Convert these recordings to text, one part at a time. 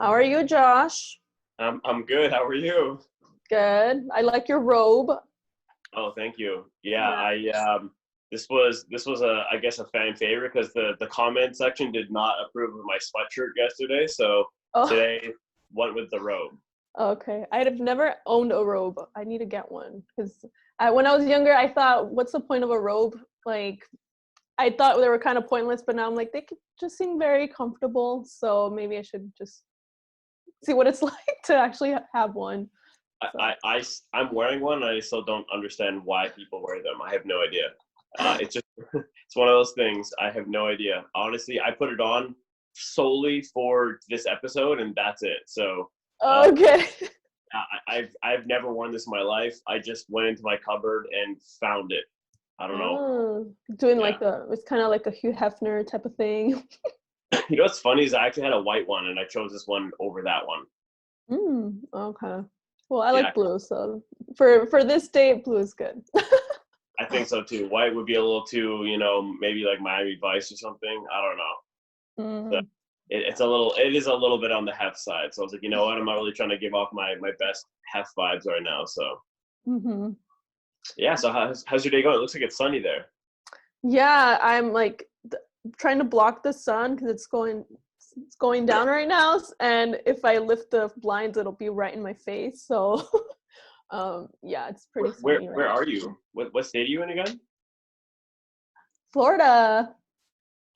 How are you, Josh? I'm good. How are you? Good. I like your robe. Oh, thank you. Yeah, Yeah. this was a I guess a fan favorite because the comment section did not approve of my sweatshirt yesterday, so Oh, today went with the robe. okay. I'd have never owned a robe. I need to get one because when I was younger, I thought, what's the point of a robe? Like, I thought they were kind of pointless, but now I'm like, they could just seem very comfortable. So maybe I should just see what it's like to actually have one. So, I'm wearing one. And I still don't understand why people wear them. I have no idea. It's just it's one of those things. I have no idea. Honestly, I put it on solely for this episode, and that's it. So. Uh, okay. I've never worn this in my life. I just went into my cupboard and found it. I don't know. Oh, doing Yeah. like it's kind of like a Hugh Hefner type of thing. You know what's funny is I actually had a white one and I chose this one over that one. Okay. Well, I Yeah, like blue, so for this date, blue is good. I think so too. White would be a little too, maybe like Miami Vice or something. I don't know. So Mm, it is a little bit on the hef side. So I was like, you know what? I'm not really trying to give off my best hef vibes right now. So hmm yeah. So how's your day going? It looks like it's sunny there. Yeah, I'm like trying to block the sun because it's going down right now, and if I lift the blinds, it'll be right in my face. So, yeah, it's pretty sunny Where right are now. you? What state are you in again? Florida,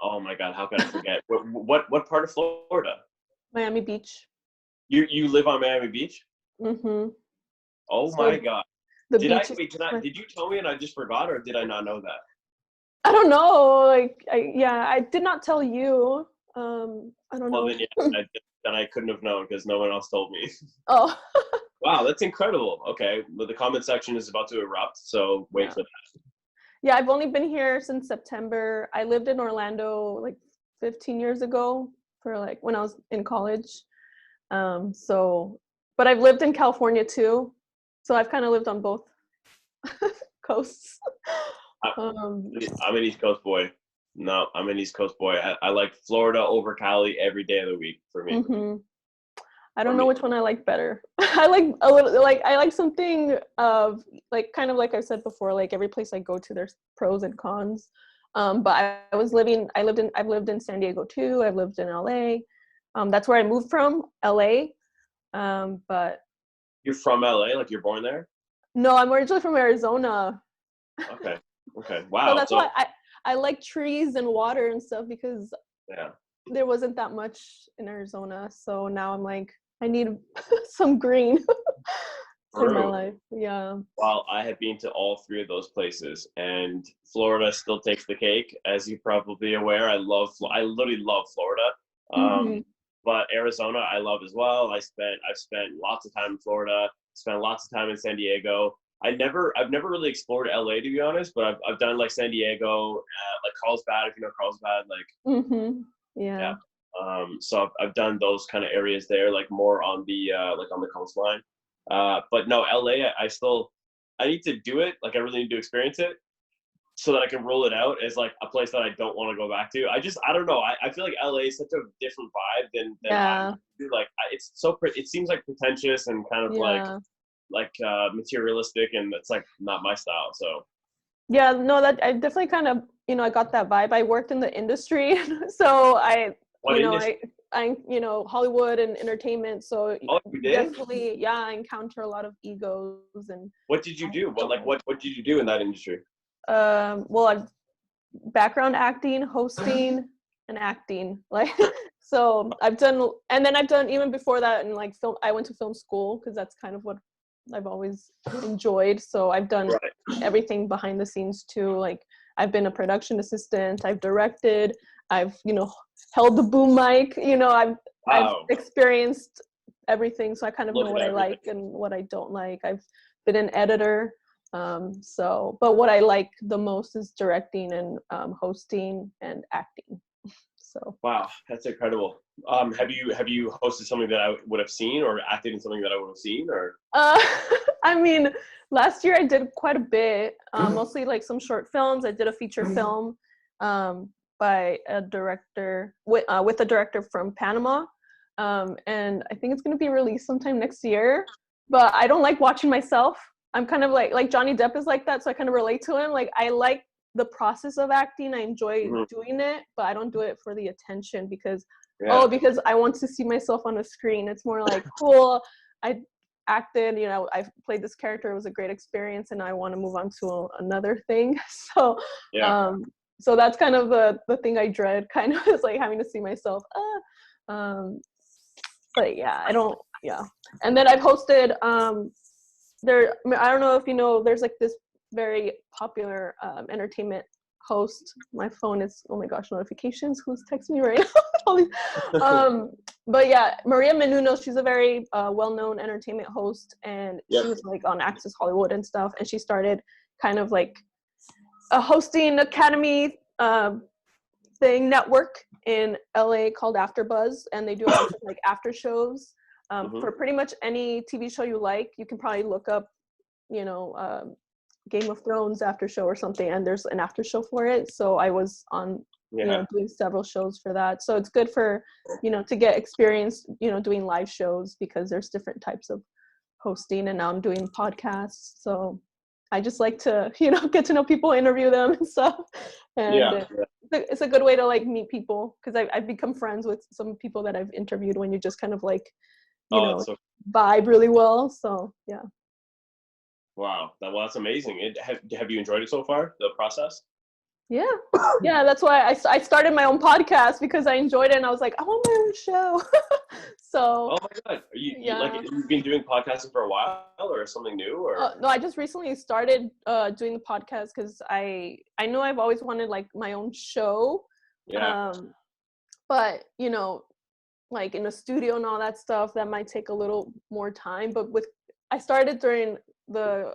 Oh my God, how could I forget? What part of Florida? Miami Beach. You live on Miami Beach? hmm Oh my So God. the Did I beach is wait, my did you tell me and I just forgot or did I not know that? I don't know. Like, yeah, I did not tell you. I don't Well know. then yeah, then I couldn't have known because no one else told me. Oh, Wow, that's incredible. Okay, but the comment section is about to erupt, so wait yeah. for that. Yeah, I've only been here since September. I lived in Orlando like 15 years ago for like when I was in college. So, but I've lived in California too. So I've kind of lived on both coasts. I, Um, I'm an East Coast boy. No, I'm an East Coast boy. I like Florida over Cali every day of the week for me. mhm. I For don't know me. which one I like better. I like a little like I like something of like kind of like I said before, like every place I go to there's pros and cons. But I've lived in San Diego too. I've lived in LA. That's where I moved from, LA. But You're from LA, like you're born there? no, I'm originally from Arizona. Okay. Okay. So Wow. that's why I like trees and water and stuff because Yeah. there wasn't that much in Arizona. So now I'm like I need some green in my True. life. Yeah. Well, I have been to all three of those places, and Florida still takes the cake, as you're probably aware. I literally love Florida, um, hmm but Arizona I love as well. I've spent lots of time in Florida, spent lots of time in San Diego. I've never really explored LA to be honest, but I've done like San Diego, like Carlsbad, if you know Carlsbad, like yeah. Yeah. So I've done those kind of areas there, like more on the like on the coastline. But no, LA, I need to do it. Like I really need to experience it so that I can roll it out as like a place that I don't want to go back to. I don't know. I feel like LA is such a different vibe than I'm Yeah. used to. Like it's it seems like pretentious and kind of Yeah. materialistic, and it's like not my style. So Yeah. No, that I definitely kind of, I got that vibe. I worked in the industry. So what industry? Hollywood and entertainment. So Oh, you did? definitely, yeah, I encounter a lot of egos and What did you I do? don't like What did you do in that industry? well, I've background acting, hosting, and acting. Like, so I've done, and then I've done even before that in like film. I went to film school because that's kind of what I've always enjoyed. So I've done Right. everything behind the scenes too. Like I've been a production assistant. I've directed. I've held the boom mic. I've Wow. experienced everything. So I kind of know Look at what I everything. like and what I don't like. I've been an editor. But what I like the most is directing and hosting and acting. So, Wow, that's incredible. Have you hosted something that I would have seen, or acted in something that I would have seen, or? uh, I mean, last year I did quite a bit, mostly like some short films. I did a feature film by a director with a director from Panama. and I think it's going to be released sometime next year. But I don't like watching myself. I'm kind of like Johnny Depp is like that, so I kind of relate to him. Like I like the process of acting. I enjoy doing it, but I don't do it for the attention because because I want to see myself on a screen. It's more like, cool, I acted, you know, I played this character, it was a great experience, and I want to move on to another thing. So so that's kind of the thing I dread, kind of, is like having to see myself. But yeah, I don't, and then I've hosted there, I don't know if you know, there's like this very popular entertainment host. My phone is, oh my gosh, notifications, who's texting me right now? But yeah, Maria Menounos, she's a very well-known entertainment host, and she was like on Access Hollywood and stuff, and she started kind of like a hosting academy thing network in LA called AfterBuzz, and they do a bunch of like after shows for pretty much any TV show you like. You can probably look up, you know, Game of Thrones after show or something, and there's an after show for it. So I was on, you know, doing several shows for that. So it's good for, you know, to get experience, you know, doing live shows, because there's different types of hosting, and now I'm doing podcasts. So I just like to, you know, get to know people, interview them and stuff. And it's a good way to like meet people, because I've become friends with some people that I've interviewed when you just kind of like, you know, vibe really well. So yeah. Wow, that's amazing. Have you enjoyed it so far, the process? Yeah, that's why I started my own podcast, because I enjoyed it, and I was like, I want my own show. So oh my god, are you like, you've been doing podcasting for a while, or something new, or no, I just recently started doing the podcast, because I know I've always wanted like my own show, but you know, like in a studio and all that stuff, that might take a little more time. But I started during the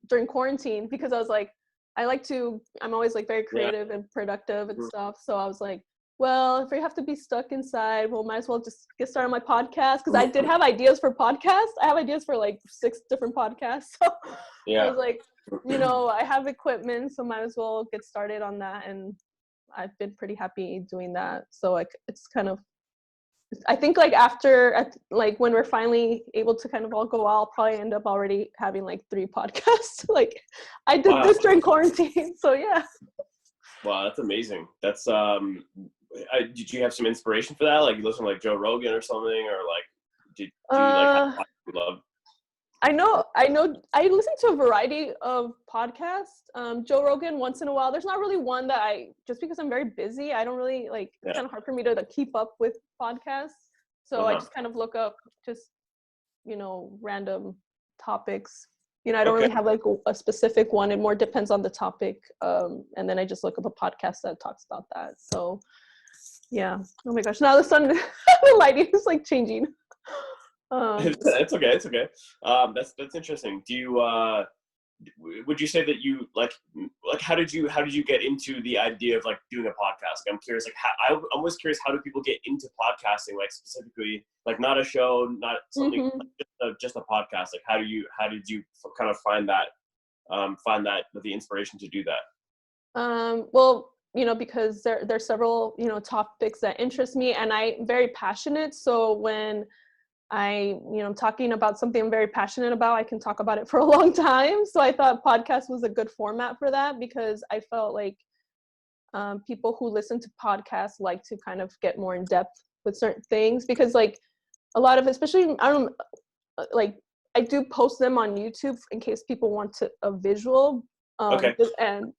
during quarantine, because I was like, I'm always like very creative and productive and stuff. So I was like, well, if we have to be stuck inside, well, might as well just get started on my podcast, because I did have ideas for podcasts. I have ideas for like 6 different podcasts. So I was like, you know, I have equipment, so might as well get started on that. And I've been pretty happy doing that. So like, it's kind of, I think like like when we're finally able to kind of all go out, I'll probably end up already having like 3 podcasts. Like I did this during quarantine. So yeah. Wow, that's amazing. That's did you have some inspiration for that? Like you listen to like Joe Rogan or something, or like do you like have love? I know I listen to a variety of podcasts. Joe Rogan once in a while. There's not really one that just because I'm very busy, I don't really like, it's kind of hard for me to keep up with podcasts. So I just kind of look up just, you know, random topics. You know, I don't really have like a specific one. It more depends on the topic. And then I just look up a podcast that talks about that. So yeah. Oh my gosh. Now the sun, the lighting is like changing. It's okay. That's interesting. Do you would you say that you like how did you get into the idea of like doing a podcast? Like, I'm curious, like I'm always curious, how do people get into podcasting, like specifically, like not a show, not something, just a podcast? Like how did you kind of find that the inspiration to do that? Well, you know, because there's several, you know, topics that interest me, and I'm very passionate. So when I'm talking about something I'm very passionate about, I can talk about it for a long time. So I thought podcast was a good format for that, because I felt like people who listen to podcasts like to kind of get more in depth with certain things, because like a lot of, especially, like I do post them on YouTube in case people want a visual, and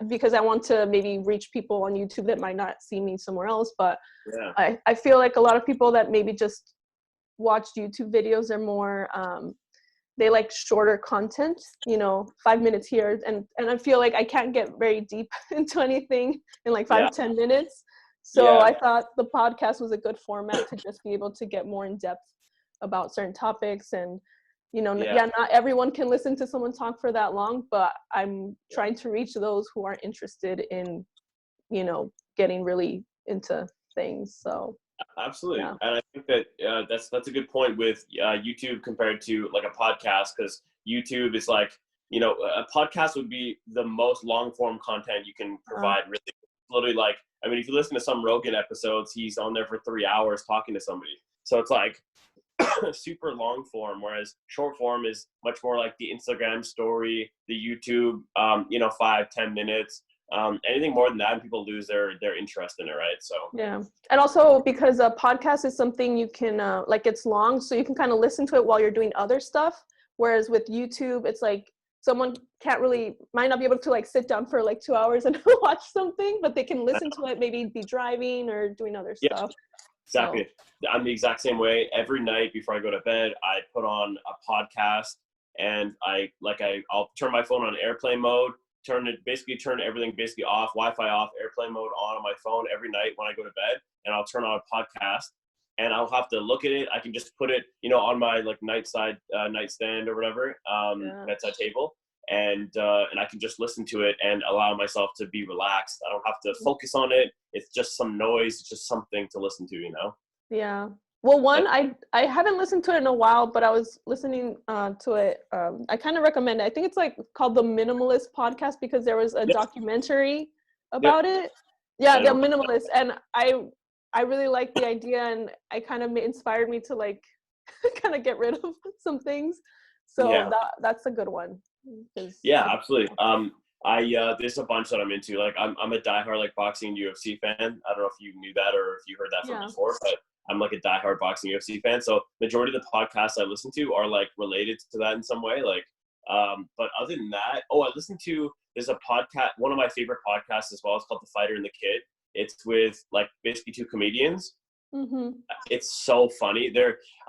because I want to maybe reach people on YouTube that might not see me somewhere else. But I feel like a lot of people that maybe just watch YouTube videos are more they like shorter content, you know, 5 minutes here, and I feel like I can't get very deep into anything in like 5-10 minutes. So I thought the podcast was a good format to just be able to get more in depth about certain topics. And you know, not everyone can listen to someone talk for that long, but I'm trying to reach those who are interested in, you know, getting really into things. So absolutely. And I think that that's a good point with YouTube compared to like a podcast, because YouTube is like, you know, a podcast would be the most long form content you can provide. Really, literally, like, I mean, if you listen to some Rogan episodes, he's on there for 3 hours talking to somebody. So it's like super long form, whereas short form is much more like the Instagram story, the YouTube, 5-10 minutes. Anything more than that, and people lose their interest in it, right? So yeah, and also because a podcast is something you can it's long, so you can kind of listen to it while you're doing other stuff. Whereas with YouTube, it's like someone might not be able to like sit down for like 2 hours and watch something, but they can listen to it, maybe be driving or doing other stuff. Exactly. So. I'm the exact same way. Every night before I go to bed, I put on a podcast, and I'll turn my phone on airplane mode, turn everything basically off, Wi-Fi off, airplane mode on my phone every night when I go to bed, and I'll turn on a podcast, and I'll have to look at it. I can just put it, on my like nightstand or whatever, bedside table, and I can just listen to it and allow myself to be relaxed. I don't have to focus on it. It's just some noise. It's just something to listen to, Yeah. Well, I haven't listened to it in a while, but I was listening to it. I kind of recommend it. I think it's like called the Minimalist Podcast because there was a documentary about it. Yeah, the Minimalist, and I really like the idea, and I kind of inspired me to like kind of get rid of some things. So that's a good one. Yeah, absolutely. There's a bunch that I'm into. Like I'm a diehard like boxing UFC fan. I don't know if you knew that or if you heard that from before, but I'm like a diehard boxing UFC fan. So majority of the podcasts I listen to are like related to that in some way. Like, but other than that, there's a podcast, one of my favorite podcasts as well. It's called The Fighter and the Kid. It's with like basically two comedians. Mm-hmm. It's so funny.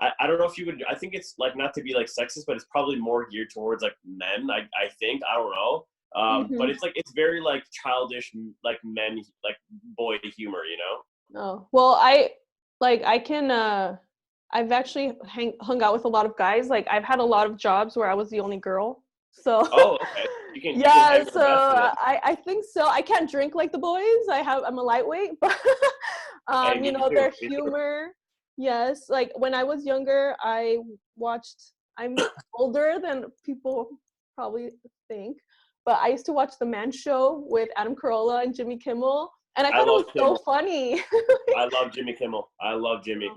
I don't know if you would, I think it's like not to be like sexist, but it's probably more geared towards like men. I think, I don't know. But it's very like childish, like men, like boy humor, Oh, well, I've actually hung out with a lot of guys. Like I've had a lot of jobs where I was the only girl. So okay. You can hang so I think so. I can't drink like the boys. I'm a lightweight, but their humor. Yes, like when I was younger, I'm older than people probably think, but I used to watch The Man Show with Adam Carolla and Jimmy Kimmel, and I thought it was so funny. I love Jimmy Kimmel. I love Jimmy.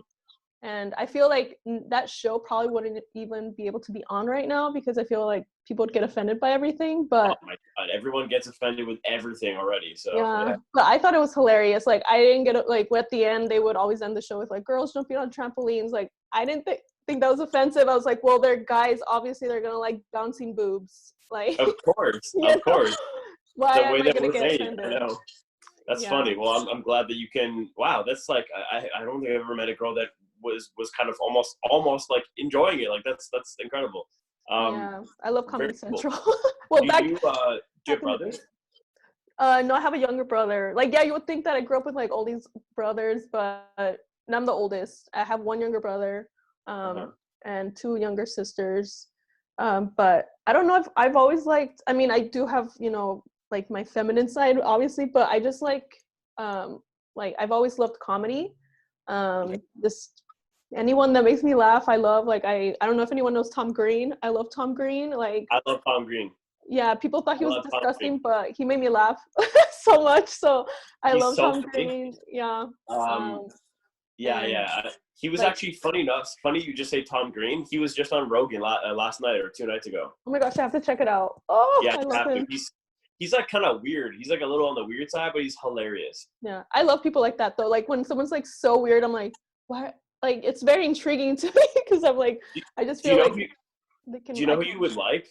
And I feel like that show probably wouldn't even be able to be on right now because I feel like people would get offended by everything. But oh my God, everyone gets offended with everything already. So yeah. But I thought it was hilarious. Like I didn't get it. Like at the end, they would always end the show with like girls jumping on trampolines. Like I didn't think that was offensive. I was like, well, they're guys. Obviously, they're gonna like bouncing boobs. Like of course. Why the way am I gonna get offended? I know. That's Yeah. funny. Well, I'm glad that you can. Wow, that's like I don't think I've ever met a girl that was kind of almost like enjoying it. Like that's incredible. Yeah, I love Comedy Central. Cool. Well, do you have brothers? No, I have a younger brother. Like, yeah, you would think that I grew up with like all these brothers, but I'm the oldest. I have one younger brother, and two younger sisters. But I don't know if I've always liked. I mean, I do have like my feminine side, obviously, but I just like I've always loved comedy. Just anyone that makes me laugh, I love. Like I don't know if anyone knows Tom Green. I love Tom Green. Like I love Tom Green. Yeah, people thought he was disgusting, but he made me laugh so much. So I love Tom Green. Yeah. He was actually funny enough. Funny you just say Tom Green. He was just on Rogan last night or 2 nights ago. Oh my gosh, I have to check it out. Oh, yeah, I love him. He's like kind of weird. He's like a little on the weird side, but he's hilarious. Yeah, I love people like that though. Like when someone's like so weird, I'm like, what? Like it's very intriguing to me because I'm like, I just feel like. Do you know who you would like?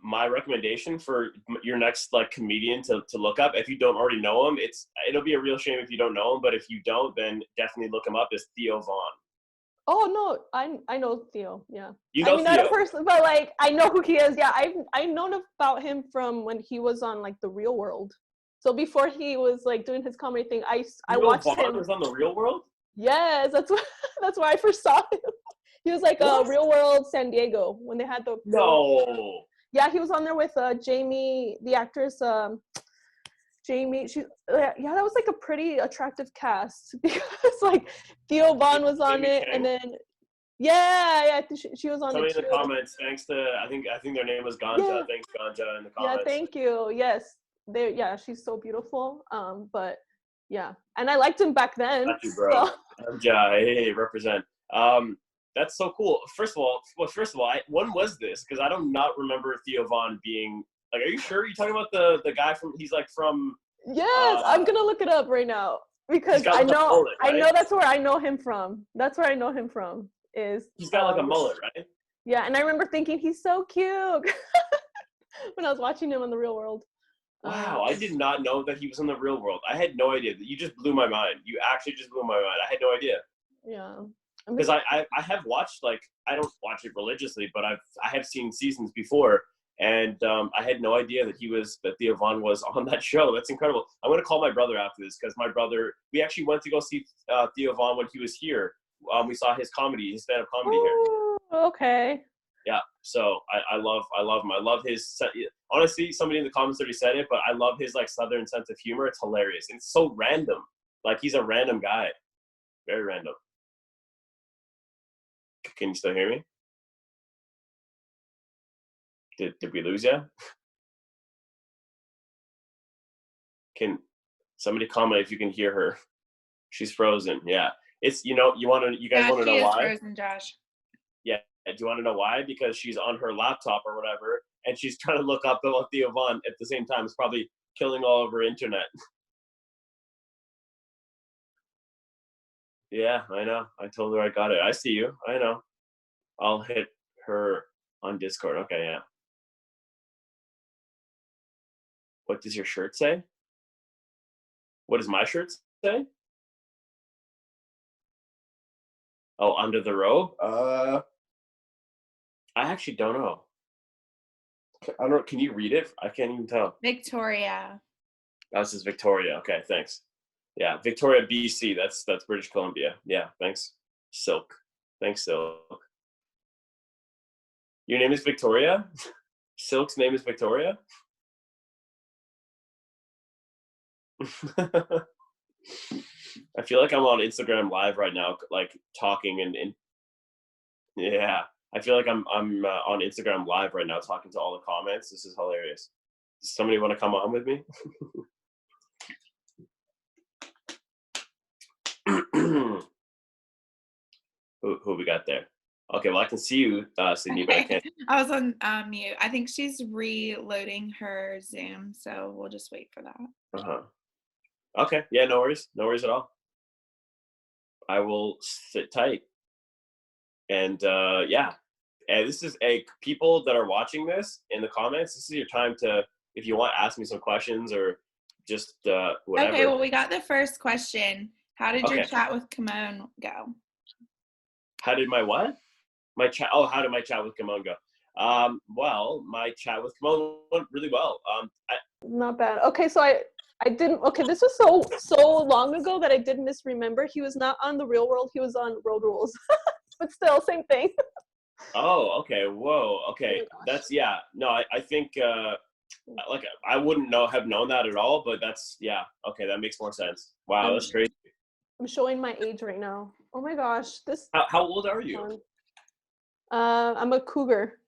My recommendation for your next like comedian to look up, if you don't already know him, it'll be a real shame if you don't know him, but if you don't, then definitely look him up, is Theo Vaughn. Oh no, I know Theo. Yeah, you know Theo? Not a person, but like I know who he is. Yeah, I've known about him from when he was on like The Real World. So before he was like doing his comedy thing, I watched Vaughn him. Was on The Real World? Yes, that's where I first saw him. He was like a Real World San Diego when they had the. No. Yeah, he was on there with Jamie, the actress. Jamie, that was like a pretty attractive cast because like Theo Vaughn was on it, and then she was on it. Tell me in the comments. Thanks to I think their name was Ganja. Yeah. Thanks Ganja in the comments. Yeah, thank you. Yes, she's so beautiful. But yeah, and I liked him back then. Got you, bro. So. Ganja, hey, represent. That's so cool. First of all, when was this? Because I do not remember Theo Von being like. Are you sure you're talking about the guy from? He's like from. Yes, I'm gonna look it up right now because He's got like a mullet, right? I know that's where I know him from. That's where I know him from. Is he's got like a mullet, right? Yeah, and I remember thinking he's so cute when I was watching him on The Real World. Wow, I did not know that he was in The Real World. I had no idea. You just blew my mind. You actually just blew my mind. I had no idea. Yeah. Because I have watched, like, I don't watch it religiously, but I have seen seasons before, and I had no idea that Theo Von was on that show. That's incredible. I'm going to call my brother after this, because my brother, we actually went to go see Theo Von when he was here. We saw his stand-up comedy here. Okay. Yeah, so I love him. I love his, honestly, somebody in the comments already said it, but I love his, like, Southern sense of humor. It's hilarious. And it's so random. Like, he's a random guy. Very random. Can you still hear me? Did we lose you? Can somebody comment if you can hear her? She's frozen. Yeah. It's, you guys want to know why? Frozen, Josh. Yeah. Do you want to know why? Because she's on her laptop or whatever, and she's trying to look up about Theo Von at the same time. It's probably killing all over internet. Yeah, I know. I told her I got it. I see you. I know. I'll hit her on Discord. Okay, yeah. What does your shirt say? What does my shirt say? Oh, under the robe? I actually don't know. I don't. Can you read it? I can't even tell. Victoria. Oh, this is Victoria. Okay, thanks. Yeah, Victoria, BC. That's British Columbia. Yeah, thanks. Silk. Thanks, Silk. Your name is Victoria? Silk's name is Victoria? I feel like I'm on Instagram Live right now, like talking and yeah. I feel like I'm on Instagram Live right now, talking to all the comments. This is hilarious. Does somebody want to come on with me? who we got there? Okay, well, I can see you, Sydney, but I can't. I was on mute. I think she's reloading her Zoom, so we'll just wait for that. Uh-huh. Okay, yeah, no worries at all. I will sit tight. And yeah, and this is people that are watching this in the comments. This is your time to, if you want, ask me some questions or just whatever. Okay, well, we got the first question. How did your chat with Kimon go? How did my what? My chat. Oh, how did my chat with Kimon go? Well, my chat with Kimon went really well. Not bad. Okay, so I didn't. Okay, this was so long ago that I did misremember. He was not on The Real World. He was on Road Rules. But still, same thing. Oh, okay. Whoa. Okay. That's, yeah. No, I think like I wouldn't have known that at all, but that's, yeah. Okay, that makes more sense. Wow, that's crazy. I'm showing my age right now. Oh my gosh, this. How old are you? I'm a cougar.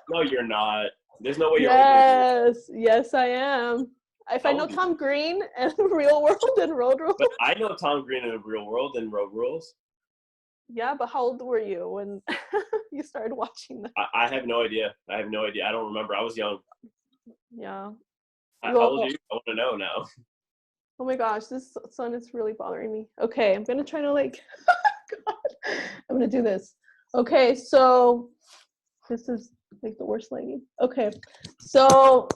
No, you're not. There's no way you're older. Yes, I am. If I know Tom Green and Real World and Road Rules. But I know Tom Green and Real World and Road Rules. Yeah, but how old were you when you started watching that? I have no idea. I don't remember. I was young. Yeah. How old are you? I want to know now. Oh my gosh, this sun is really bothering me. Okay, I'm gonna try to God, I'm gonna do this. Okay, so this is like the worst lighting. Okay, so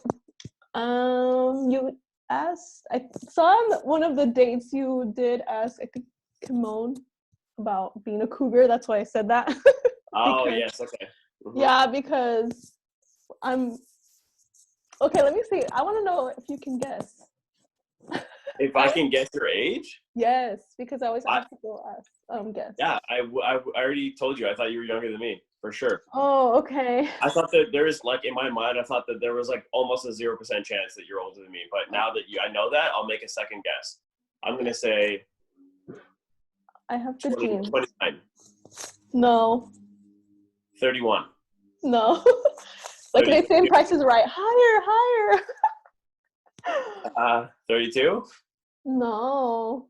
you asked. I saw on one of the dates you did ask. I think Kimon about being a cougar. That's why I said that. Oh, yes. Okay. Mm-hmm. Yeah, because I'm. Okay, let me see. I want to know if you can guess. If I can guess your age? Yes, because I always ask people guess. Yeah, I already told you. I thought you were younger than me, for sure. Oh, okay. I thought that there was, like, in my mind, I thought that there was, like, almost a 0% chance that you're older than me. But now that I know that, I'll make a second guess. I'm going to say... I have good genes. 29. No. 31. No. Like they say, Price is Right. Higher. 32? No.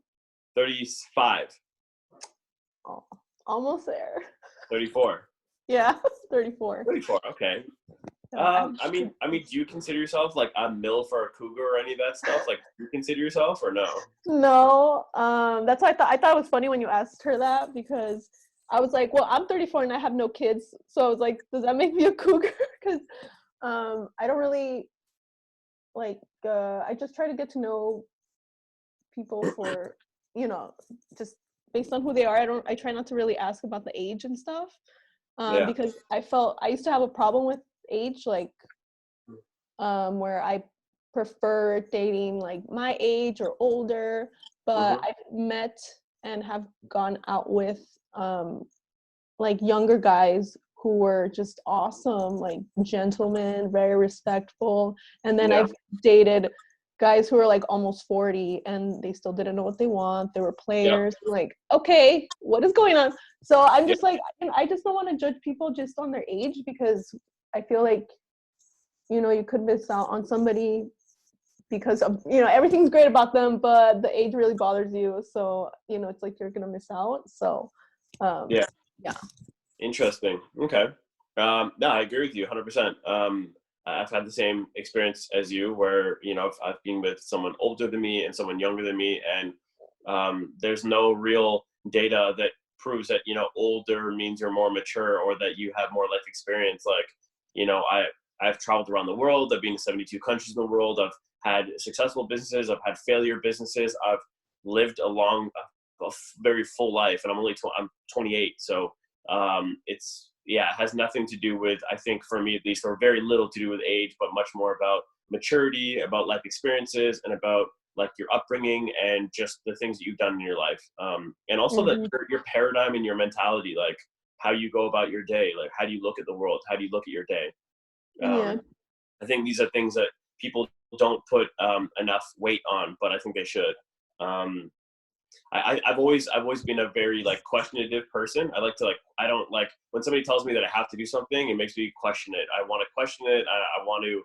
35. Oh, almost there. 34. Yeah, 34. 34. Okay. So I mean, do you consider yourself like a MILF or a cougar or any of that stuff? Like, do you consider yourself or no? no, that's why I thought it was funny when you asked her that, because I was like, well, I'm 34 and I have no kids, so I was like, does that make me a cougar? Because I don't really like. I just try to get to know people for, just based on who they are. I try not to really ask about the age and stuff, Yeah. because I used to have a problem with age, like where I prefer dating like my age or older, but Mm-hmm. I've met and have gone out with like younger guys who were just awesome, like gentlemen, very respectful. And then Yeah. I've dated guys who are like almost 40 and they still didn't know what they want. They were Yeah. players. Like, okay, what is going on? So I'm Yeah. just like, I just don't want to judge people just on their age, because I feel like, you could miss out on somebody because of, everything's great about them, but the age really bothers you. So, it's like you're going to miss out. So, Yeah. yeah. Interesting. Okay. No, I agree with you 100%. I've had the same experience as you where, I've been with someone older than me and someone younger than me. And there's no real data that proves that, older means you're more mature or that you have more life experience. Like, I've traveled around the world. I've been in 72 countries in the world. I've had successful businesses. I've had failure businesses. I've lived a very full life, and I'm 28. So it has nothing to do with, I think for me at least, or very little to do with age, but much more about maturity, about life experiences, and about like your upbringing and just the things that you've done in your life. And also that your paradigm and your mentality, like how you go about your day, like how do you look at the world? How do you look at your day? Yeah. I think these are things that people don't put enough weight on, but I think they should. I've always been a very like questionative person. I don't like when somebody tells me that I have to do something, it makes me question it. I want to question it. I want to,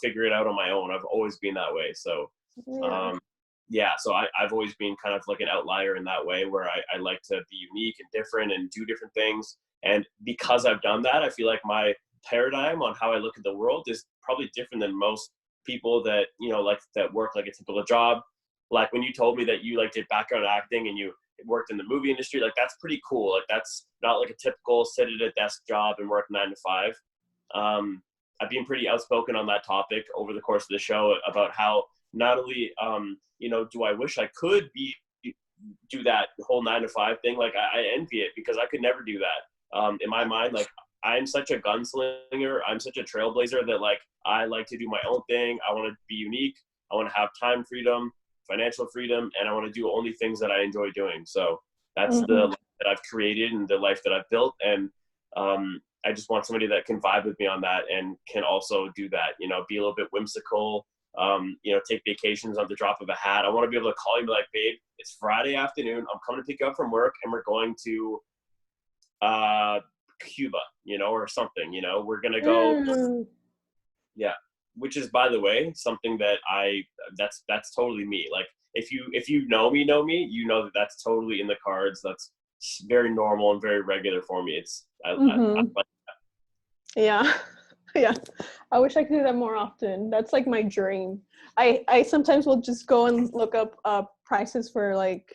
figure it out on my own. I've always been that way. So, so I've always been kind of like an outlier in that way where I like to be unique and different and do different things. And because I've done that, I feel like my paradigm on how I look at the world is probably different than most people that, like that work like a typical job. Like when you told me that you like did background acting and you worked in the movie industry, like that's pretty cool. Like that's not like a typical sit at a desk job and work 9 to 5. I've been pretty outspoken on that topic over the course of the show about how not only, do I wish I could do that whole 9 to 5 thing. Like I envy it because I could never do that. In my mind, like I'm such a gunslinger. I'm such a trailblazer that like, I like to do my own thing. I want to be unique. I want to have time freedom, financial freedom, and I want to do only things that I enjoy doing. So that's the life that I've created and the life that I've built. And I just want somebody that can vibe with me on that and can also do that, be a little bit whimsical, take vacations on the drop of a hat. I want to be able to call you and be like, babe, it's Friday afternoon. I'm coming to pick you up from work and we're going to Cuba, or something, we're going to go. Yeah. Which is, by the way, something that that's totally me. Like if you know me, you know that that's totally in the cards. That's very normal and very regular for me. I like that. Yeah. Yeah. I wish I could do that more often. That's like my dream. I sometimes will just go and look up prices for like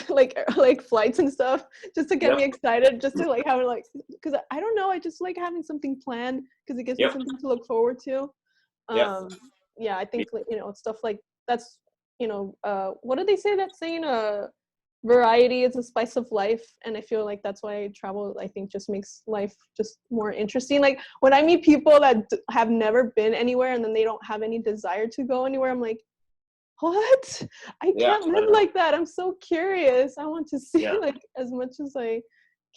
like flights and stuff just to get me excited, just to like have it, like, because I don't know, I just like having something planned because it gives me something to look forward to. Yeah, I think like, stuff like that's, what did they say, that saying, variety is the spice of life, and I feel like that's why travel, I think, just makes life just more interesting. Like when I meet people that have never been anywhere and then they don't have any desire to go anywhere, I'm like, what? I can't live like that. I'm so curious. I want to see like as much as I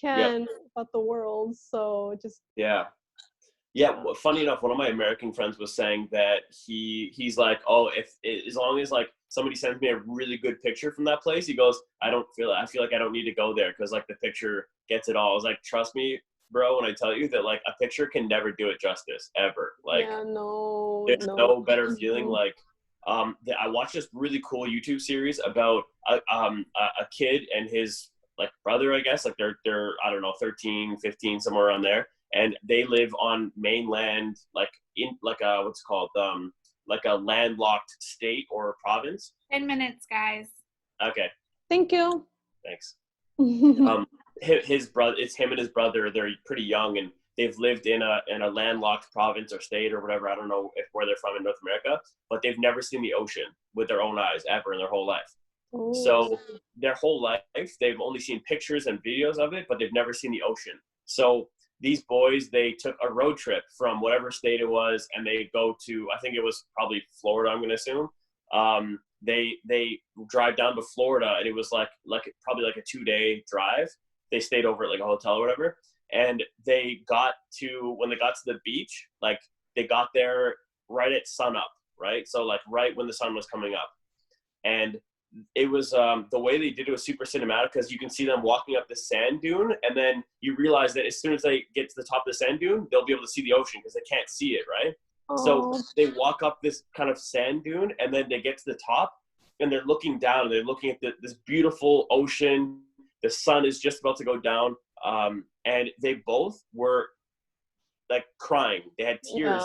can about the world. So just well, funny enough, one of my American friends was saying that he's like, oh, as long as like somebody sends me a really good picture from that place, he goes, I feel like I don't need to go there because like the picture gets it all. I was like, trust me, bro, when I tell you that like a picture can never do it justice ever. Like there's no better feeling. Like I watched this really cool YouTube series about a kid and his like brother, I guess. Like they're I don't know, 13, 15, somewhere around there. And they live on mainland, like in like a what's it called, like a landlocked state or province. 10 minutes, guys. Okay, Thank you. thanks. His brother, it's him and his brother. They're pretty young, and they've lived in a landlocked province or state or whatever. I don't know where they're from in North America, but they've never seen the ocean with their own eyes ever in their whole life. So their whole life, they've only seen pictures and videos of it, but they've never seen the ocean. So these boys, they took a road trip from whatever state it was, and they go to, I think it was probably Florida, I'm going to assume. They drive down to Florida, and it was like probably like a 2-day drive. They stayed over at like a hotel or whatever. And when they got to the beach, like they got there right at sunup, right? So like right when the sun was coming up. And it was the way they did it was super cinematic, because you can see them walking up the sand dune, and then you realize that as soon as they get to the top of the sand dune, they'll be able to see the ocean because they can't see it, right? So they walk up this kind of sand dune, and then they get to the top, and they're looking down, and they're looking at this beautiful ocean. The sun is just about to go down, and they both were like crying. They had tears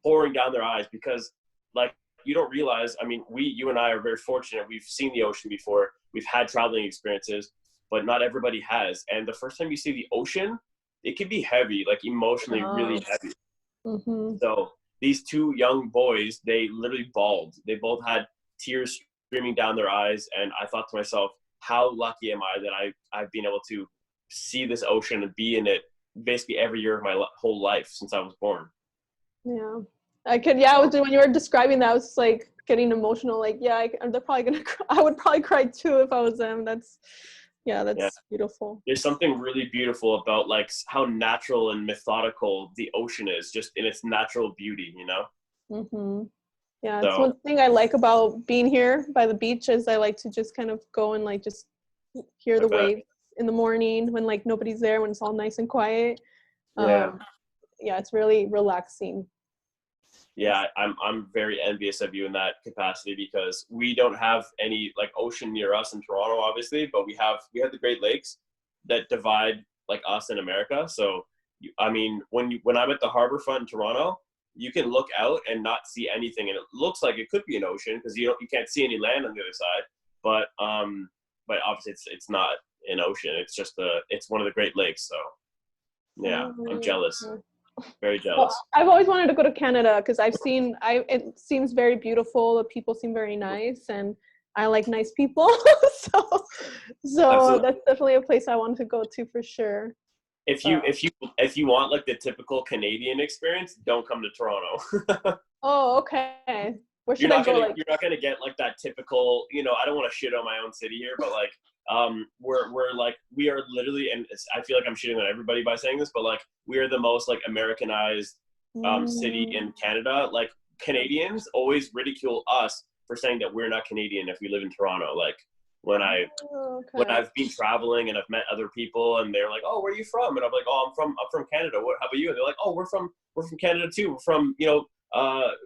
pouring down their eyes, because like, you don't realize, I mean, you and I are very fortunate. We've seen the ocean before. We've had traveling experiences, but not everybody has. And the first time you see the ocean, it can be heavy, like emotionally really heavy. So these two young boys, they literally bawled. They both had tears streaming down their eyes. And I thought to myself, how lucky am I that I've been able to see this ocean and be in it basically every year of my whole life since I was born. Yeah. I could, yeah, when you were describing that, I was like getting emotional. Like, yeah, they're probably gonna cry. I would probably cry too if I was them. That's beautiful. There's something really beautiful about like how natural and methodical the ocean is, just in its natural beauty, you know? Yeah, it's one thing I like about being here by the beach is I like to just kind of go and like just hear the waves in the morning when like nobody's there, when it's all nice and quiet. Yeah, it's really relaxing. Yeah, I'm very envious of you in that capacity, because we don't have any like ocean near us in Toronto, obviously, but we have the Great Lakes that divide like us in America. So, I mean, when I'm at the harbor front in Toronto, you can look out and not see anything, and it looks like it could be an ocean because you can't see any land on the other side. But obviously it's not an ocean. It's just it's one of the Great Lakes. So yeah, I'm jealous. Very jealous. Well, I've always wanted to go to Canada because it seems very beautiful. The people seem very nice, and I like nice people. so that's definitely a place I want to go to for sure. If you want like the typical Canadian experience, don't come to Toronto. Oh, okay. Where should I go? You're not gonna get like that typical. I don't want to shit on my own city here, but like we are literally, and I feel like I'm shitting on everybody by saying this, but like we are the most like Americanized city in Canada. Like Canadians always ridicule us for saying that we're not Canadian if we live in Toronto. Like when I've been traveling and I've met other people and they're like, oh, where are you from? And I'm like, oh, I'm from Canada. How about you? And they're like, oh, we're from Canada too. We're from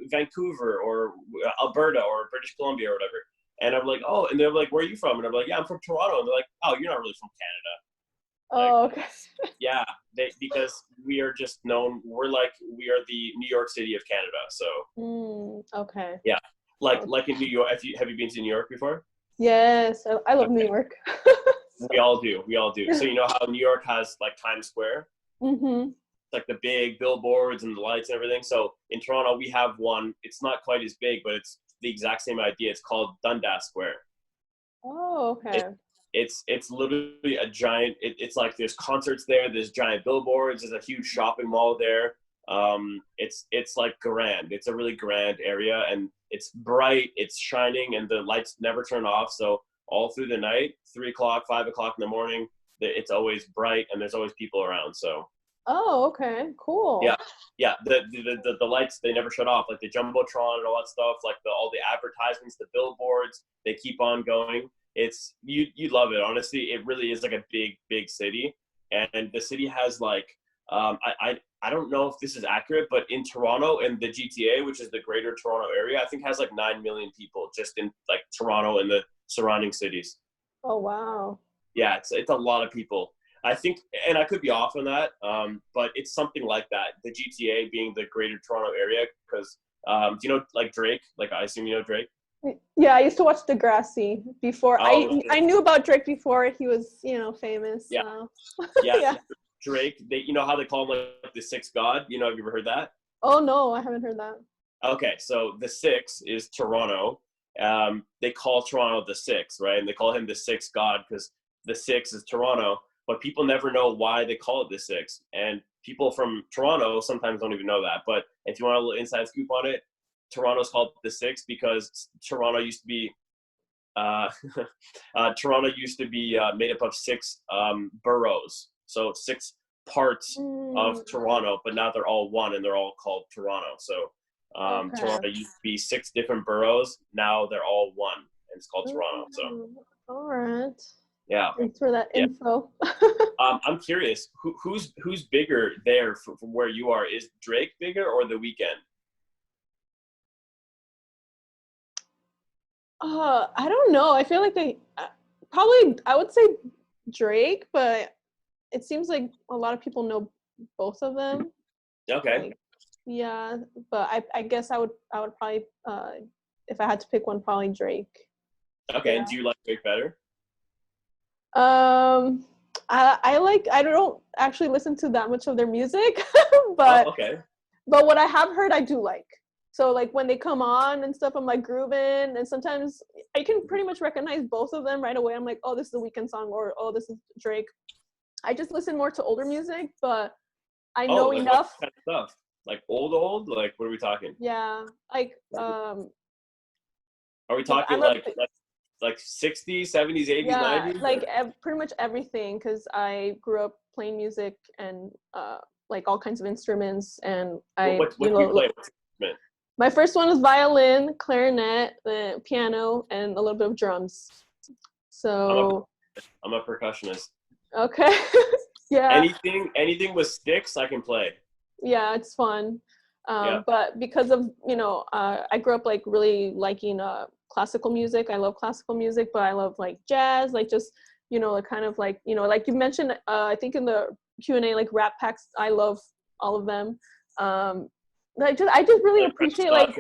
Vancouver or Alberta or British Columbia or whatever. And I'm like, oh, and they're like, where are you from? And I'm like, yeah, I'm from Toronto. And they're like, oh, you're not really from Canada. Oh, okay. Yeah, because we are just known. We are the New York City of Canada. So. Okay. Yeah, like in New York. Have you been to New York before? Yes, I love New York. We all do. So you know how New York has like Times Square? Mm-hmm. Like the big billboards and the lights and everything. So in Toronto, we have one. It's not quite as big, but it's the exact same idea. It's called Dundas Square. Oh, okay. It's literally a giant. It's like there's concerts there. There's giant billboards. There's a huge shopping mall there. It's like grand. It's a really grand area, and it's bright. It's shining, and the lights never turn off. So all through the night, 3 o'clock, 5 o'clock in the morning, it's always bright, and there's always people around. So. Oh, okay, cool. Yeah. The lights, they never shut off. Like the jumbotron and all that stuff. Like all the advertisements, the billboards, they keep on going. It's you love it. Honestly, it really is like a big city, and the city has like I don't know if this is accurate, but in Toronto and the GTA, which is the Greater Toronto Area, I think has like 9 million people just in like Toronto and the surrounding cities. Oh wow. Yeah, it's a lot of people. I think, and I could be off on that, but it's something like that. The GTA being the Greater Toronto area, because do you know like Drake? Like I assume you know Drake. Yeah, I used to watch Degrassi before. Oh, I knew about Drake before he was, famous. yeah, So. yeah. Yeah. Drake. You know how they call him like the sixth god? You know, have you ever heard that? Oh no, I haven't heard that. Okay, so the six is Toronto. They call Toronto the six, right? And they call him the sixth god because the six is Toronto. But people never know why they call it the six. And people from Toronto sometimes don't even know that. But if you want a little inside scoop on it, Toronto's called the six because Toronto used to be Toronto used to be made up of six boroughs, so six parts of Toronto, but now they're all one and they're all called Toronto. So Okay. Toronto used to be six different boroughs. Now they're all one, and it's called Toronto. So all right. yeah, Thanks for that info. I'm curious, who's bigger there from where you are? Is Drake bigger or The Weeknd? I don't know. I feel like they probably, I would say Drake, but it seems like a lot of people know both of them. Okay. Like, yeah, but I guess I would probably if I had to pick one, probably Drake. Okay, Yeah. and do you like Drake better? I don't actually listen to that much of their music, but okay. But what I have heard, I do like. So like when they come on and stuff, I'm like grooving, and sometimes I can pretty much recognize both of them right away. I'm like, oh, this is a Weeknd song, or oh, this is Drake. I just listen more to older music, but I know like enough. What kind of stuff? Like old? Like what are we talking? Yeah, like Are we talking like 60s, 70s, 80s, yeah, 90s? like pretty much everything, because I grew up playing music and like all kinds of instruments, and What do you play? What's your instrument? My first one was violin, clarinet, piano, and a little bit of drums. So I'm a percussionist. okay. Yeah. Anything with sticks, I can play. Yeah, it's fun. Yeah. But because of, I grew up like really liking classical music. I love classical music, but I love like jazz, like just, kind of like, like you mentioned, I think in the Q&A, like rap packs, I love all of them. I just really appreciate like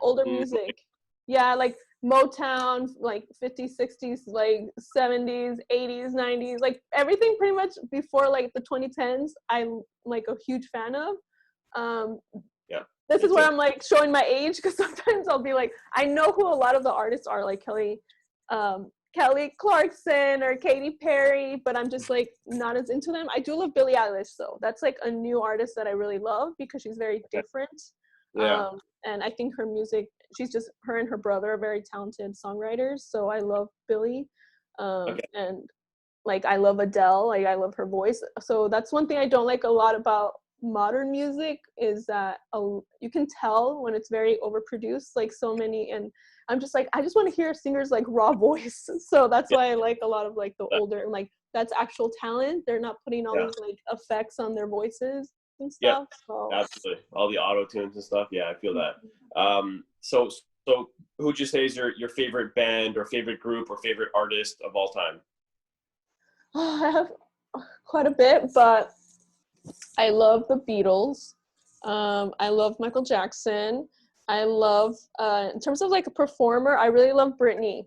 older music. Yeah, like Motown, like 50s, 60s, like 70s, 80s, 90s, like everything pretty much before like the 2010s, I'm like a huge fan of. Yeah. This is where I'm like showing my age, because sometimes I'll be like, I know who a lot of the artists are, like Kelly Clarkson or Katy Perry, but I'm just like not as into them. I do love Billie Eilish though. That's like a new artist that I really love because she's very different. Yeah. And I think her music, her and her brother are very talented songwriters. So I love Billie. And like I love Adele, like I love her voice. So that's one thing I don't like a lot about modern music, is that you can tell when it's very overproduced, like so many, and I'm just like, I just want to hear singers like raw voice. So that's why I like a lot of like the older, and like that's actual talent. They're not putting all these like effects on their voices and stuff. So absolutely, all the auto tunes and stuff. Yeah, I feel that. So who would you say is your favorite band or favorite group or favorite artist of all time? I have quite a bit, but I love the Beatles. I love Michael Jackson. I love, in terms of like a performer, I really love Britney.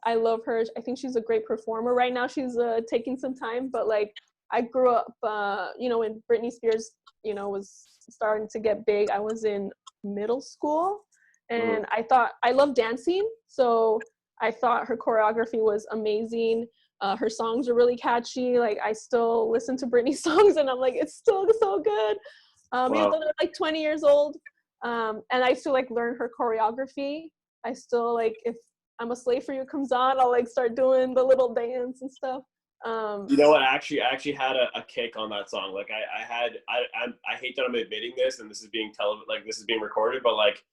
I love her. I think she's a great performer. Right now she's taking some time, but like I grew up, when Britney Spears, was starting to get big. I was in middle school, and I love dancing. So I thought her choreography was amazing. Her songs are really catchy. Like I still listen to Britney songs and I'm like, it's still so good. Even though they're like 20 years old. And I used to like learn her choreography. I still like, if I'm a Slave for You comes on, I'll like start doing the little dance and stuff. You know what? I actually had a kick on that song. Like I hate that I'm admitting this, and this is being this is being recorded, but like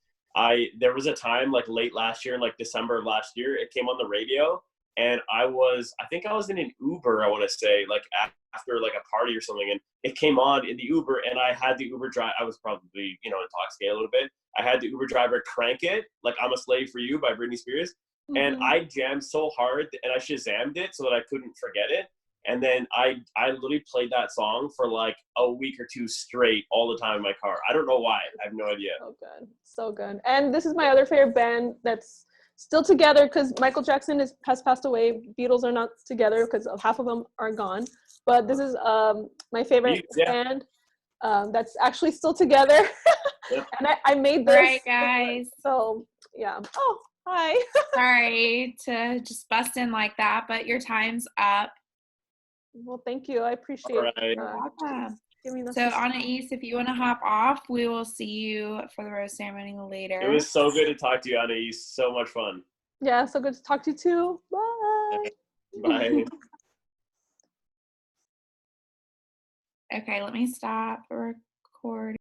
there was a time like late last year, like December of last year, it came on the radio, and I think I was in an Uber, I want to say, like after like a party or something, and it came on in the Uber, and I had the Uber driver. I was probably intoxicated a little bit. I had the Uber driver crank it, like "I'm a Slave for You" by Britney Spears, and Mhm. I jammed so hard and I Shazammed it so that I couldn't forget it. And then I literally played that song for like a week or two straight all the time in my car. I don't know why. I have no idea. So good. So good. And this is my other favorite band that's still together because Michael Jackson has passed away. Beatles are not together because half of them are gone. But this is my favorite Yeah. band that's actually still together. Yep. And I made All this. right, guys. So, yeah. Oh, hi. Sorry to just bust in like that, but your time's up. Well, thank you. I appreciate All right. You're welcome. giving us So, this. Anais, if you want to hop off, we will see you for the rose ceremony later. It was so good to talk to you, Anais. So much fun. Yeah, so good to talk to you too. Bye. Bye. Okay, let me stop recording.